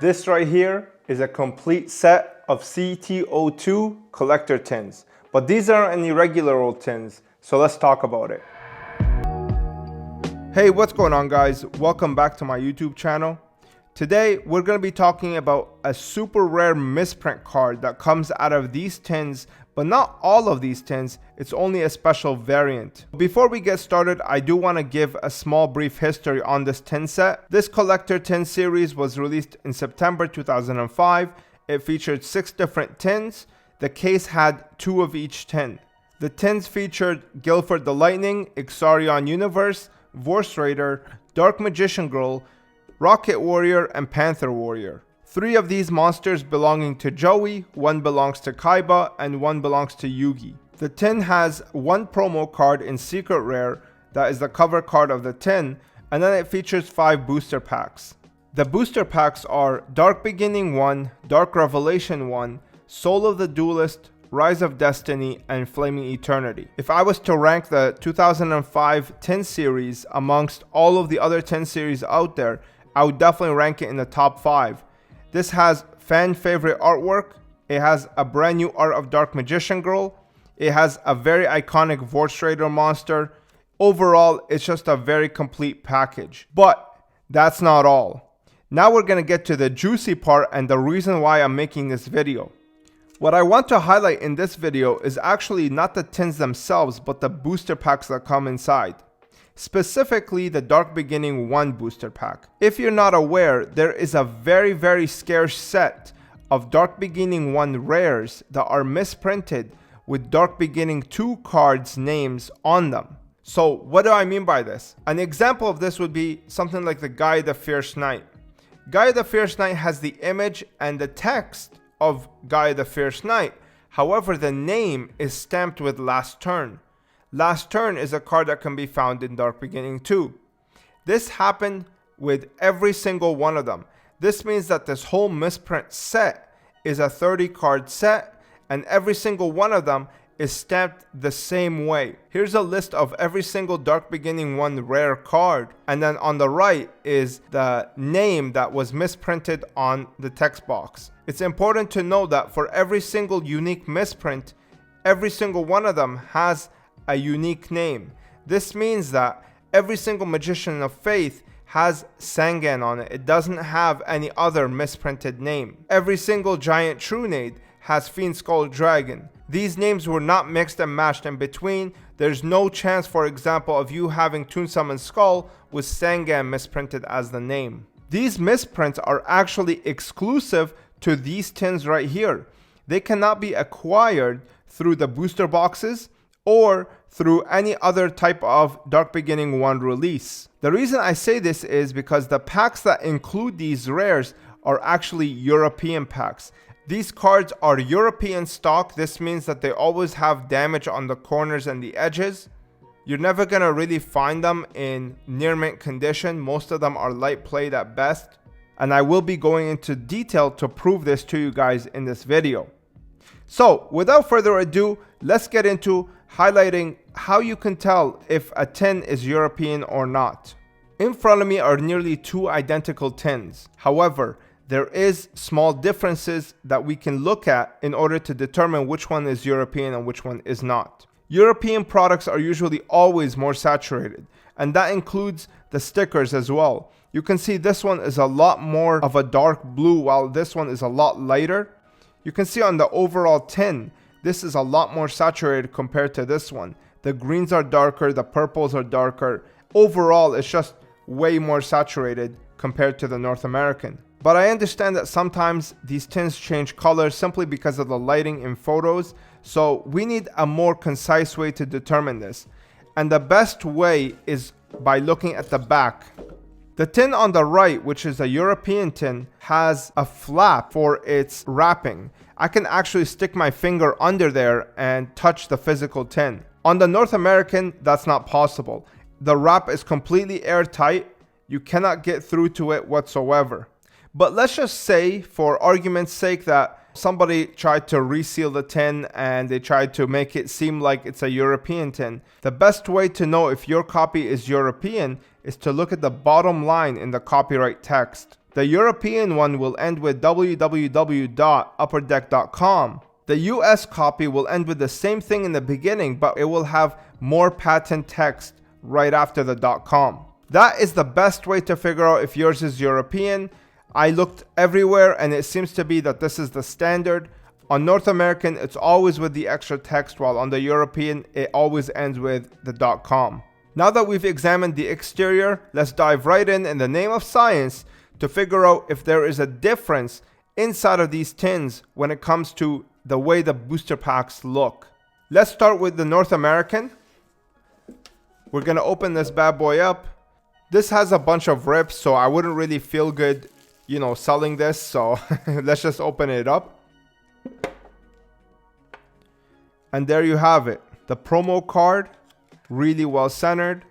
This right here is a complete set of CTO2 collector tins, but these aren't any regular old tins, so let's talk about it. Hey, what's going on guys? Welcome back to my YouTube channel. Today we're going to be talking about a super rare misprint card that comes out of these tins, but not all of these tins, it's only a special variant. Before we get started, I do want to give a small brief history on this tin set. This collector tin series was released in September 2005. It featured 6 different tins. The case had 2 of each tin. The tins featured Guilford the Lightning, Ixarion Universe, Vorse Raider, Dark Magician Girl, Rocket Warrior, and Panther Warrior. 3 of these monsters belonging to Joey, 1 belongs to Kaiba, and 1 belongs to Yugi. The tin has 1 promo card in Secret Rare, that is the cover card of the tin, and then it features 5 booster packs. The booster packs are Dark Beginning 1, Dark Revelation 1, Soul of the Duelist, Rise of Destiny, and Flaming Eternity. If I was to rank the 2005 tin series amongst all of the other tin series out there, I would definitely rank it in the top 5. This has fan favorite artwork, it has a brand new art of Dark Magician Girl, it has a very iconic Vorse Raider monster. Overall, it's just a very complete package. But that's not all. Now we're going to get to the juicy part and the reason why I'm making this video. What I want to highlight in this video is actually not the tins themselves, but the booster packs that come inside. Specifically the Dark Beginning 1 booster pack. If you're not aware, there is a very scarce set of Dark Beginning 1 rares that are misprinted with Dark Beginning 2 cards names on them. So what do I mean by this? An example of this would be something like the Guy the Fierce Knight. Guy the Fierce Knight has the image and the text of Guy the Fierce Knight. However, the name is stamped with Last Turn. Last Turn is a card that can be found in Dark Beginning 2. This happened with every single one of them. This means that this whole misprint set is a 30 card set and every single one of them is stamped the same way. Here's a list of every single Dark Beginning 1 rare card, and then on the right is the name that was misprinted on the text box. It's important to know that for every single unique misprint, every single one of them has a unique name. This means that every single Magician of Faith has Sangan on it. It doesn't have any other misprinted name. Every single Giant Trunade has Fiend Skull Dragon. These names were not mixed and matched in between. There's no chance, for example, of you having Toon Summon Skull with Sangan misprinted as the name. These misprints are actually exclusive to these tins right here. They cannot be acquired through the booster boxes or through any other type of Dark Beginning 1 release. The reason I say this is because the packs that include these rares are actually European packs. These cards are European stock. This means that they always have damage on the corners and the edges. You're never gonna really find them in near mint condition. Most of them are light played at best. And I will be going into detail to prove this to you guys in this video. So without further ado, let's get into highlighting how you can tell if a tin is European or not. In front of me are nearly 2 identical tins. However, there is small differences that we can look at in order to determine which one is European and which one is not. European products are usually always more saturated, and that includes the stickers as well. You can see this one is a lot more of a dark blue while this one is a lot lighter. You can see on the overall tin, this is a lot more saturated compared to this one. The greens are darker, the purples are darker. Overall, it's just way more saturated compared to the North American. But I understand that sometimes these tins change color simply because of the lighting in photos. So we need a more concise way to determine this. And the best way is by looking at the back. The tin on the right, which is a European tin, has a flap for its wrapping. I can actually stick my finger under there and touch the physical tin. On the North American, that's not possible. The wrap is completely airtight. You cannot get through to it whatsoever. But let's just say, for argument's sake, that somebody tried to reseal the tin and they tried to make it seem like it's a European tin. The best way to know if your copy is European is to look at the bottom line in the copyright text. The European one will end with www.upperdeck.com. The US copy will end with the same thing in the beginning, but it will have more patent text right after the .com. That is the best way to figure out if yours is European. I looked everywhere and it seems to be that this is the standard. On North American, it's always with the extra text, while on the European, it always ends with the .com. Now that we've examined the exterior, let's dive right in the name of science to figure out if there is a difference inside of these tins when it comes to the way the booster packs look. Let's start with the North American. We're gonna open this bad boy up. This has a bunch of rips, so I wouldn't really feel good, you know, selling this. So let's just open it up. And there you have it. The promo card, really well centered,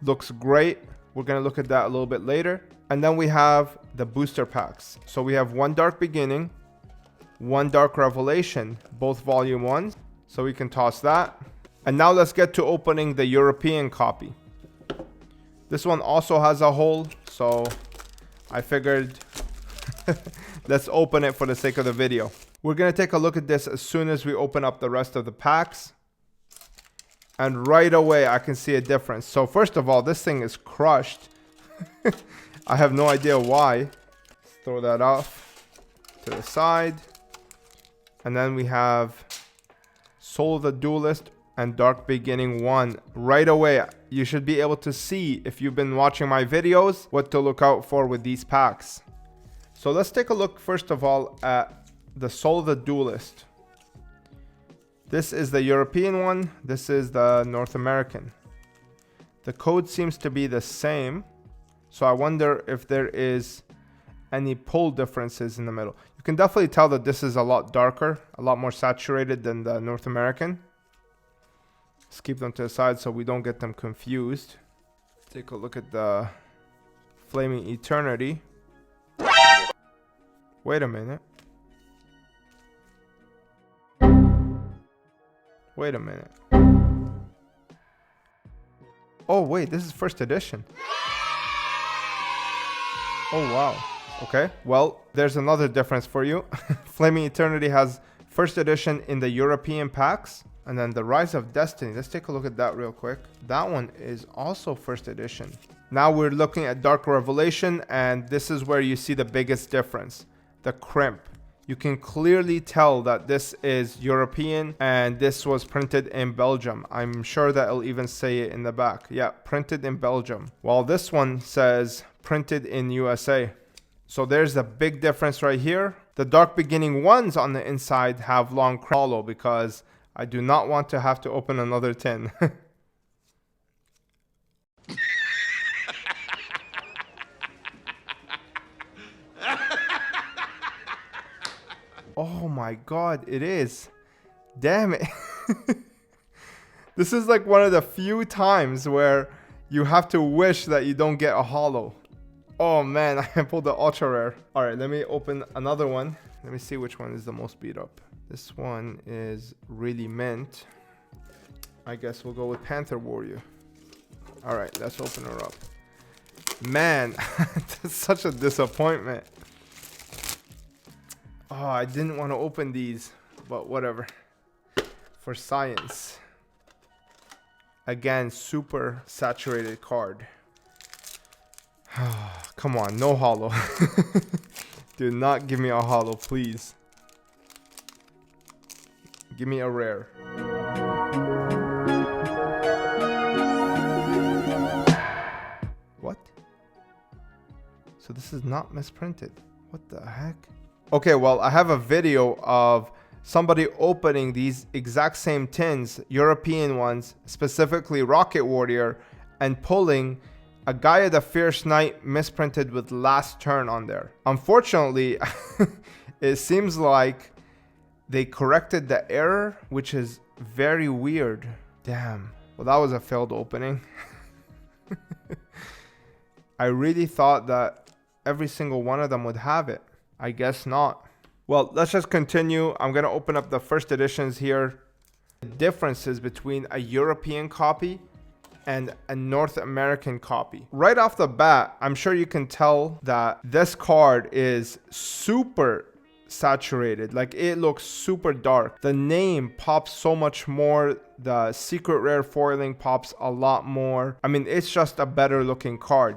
looks great. We're gonna look at that a little bit later. And then we have the booster packs. So we have one Dark Beginning, one Dark Revelation, both volume 1s. So we can toss that. And now let's get to opening the European copy. This one also has a hole, so I figured let's open it for the sake of the video. We're going to take a look at this as soon as we open up the rest of the packs. And right away, I can see a difference. So first of all, this thing is crushed. I have no idea why. Let's throw that off to the side. And then we have Soul of the Duelist and Dark Beginning 1. Right away, you should be able to see, if you've been watching my videos, what to look out for with these packs. So let's take a look first of all at the Soul of the Duelist. This is the European one. This is the North American. The code seems to be the same. So I wonder if there is any pull differences in the middle. You can definitely tell that this is a lot darker, a lot more saturated than the North American. Let's keep them to the side so we don't get them confused. Take a look at the Flaming Eternity. Wait a minute. Wait a minute. Oh wait, this is first edition. Oh wow. Okay, well, there's another difference for you. Flaming Eternity has first edition in the European packs. And then the Rise of Destiny, let's take a look at that real quick. That one is also first edition. Now we're looking at Dark Revelation, and this is where you see the biggest difference. The crimp. You can clearly tell that this is European and this was printed in Belgium. I'm sure that it'll even say it in the back. Yeah, printed in Belgium. While this one says printed in USA. So there's a big difference right here. The Dark Beginning ones on the inside have long hollow because I do not want to have to open another tin. Oh my god, it is. Damn it. This is like one of the few times where you have to wish that you don't get a hollow. Oh man, I pulled the ultra rare. Alright, let me open another one. Let me see which one is the most beat up. This one is really mint. I guess we'll go with Panther Warrior. Alright, let's open her up. Man, that's such a disappointment. Oh, I didn't want to open these, but whatever. For science. Again, super saturated card. Come on, no hollow. Do not give me a hollow, please. Give me a rare. What? So this is not misprinted. What the heck? Okay, well, I have a video of somebody opening these exact same tins, European ones, specifically Rocket Warrior, and pulling a Gaia the Fierce Knight misprinted with last turn on there. Unfortunately, it seems like they corrected the error, which is very weird. Damn. Well, that was a failed opening. I really thought that every single one of them would have it. I guess not. Well, let's just continue. I'm going to open up the first editions here. The differences between a European copy and a North American copy. Right off the bat, I'm sure you can tell that this card is super saturated. Like, it looks super dark. The name pops so much more. The secret rare foiling pops a lot more. I mean, it's just a better looking card.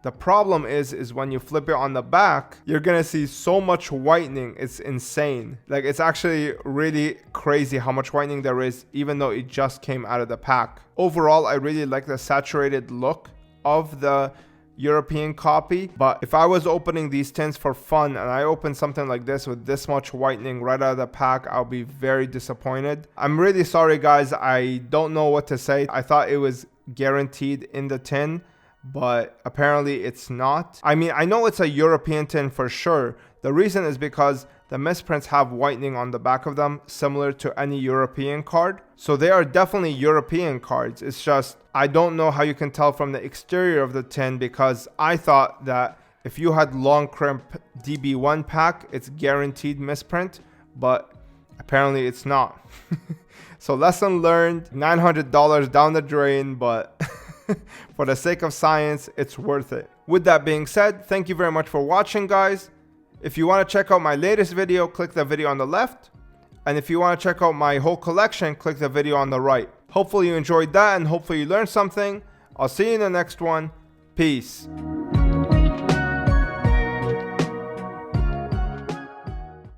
The problem is when you flip it on the back, you're gonna see so much whitening. It's insane. Like, it's actually really crazy how much whitening there is, even though it just came out of the pack. Overall, I really like the saturated look of the European copy, but if I was opening these tins for fun and I opened something like this with this much whitening right out of the pack, I'll be very disappointed. I'm really sorry, guys. I don't know what to say. I thought it was guaranteed in the tin, but apparently it's not. I mean, I know it's a European tin for sure. The reason is because the misprints have whitening on the back of them, similar to any European card. So they are definitely European cards. It's just, I don't know how you can tell from the exterior of the tin, because I thought that if you had long crimp DB1 pack, it's guaranteed misprint, but apparently it's not. So lesson learned, $900 down the drain, but for the sake of science, it's worth it. With that being said, thank you very much for watching, guys. If you want to check out my latest video, click the video on the left. And if you want to check out my whole collection, click the video on the right. Hopefully you enjoyed that, and hopefully you learned something. I'll see you in the next one. Peace.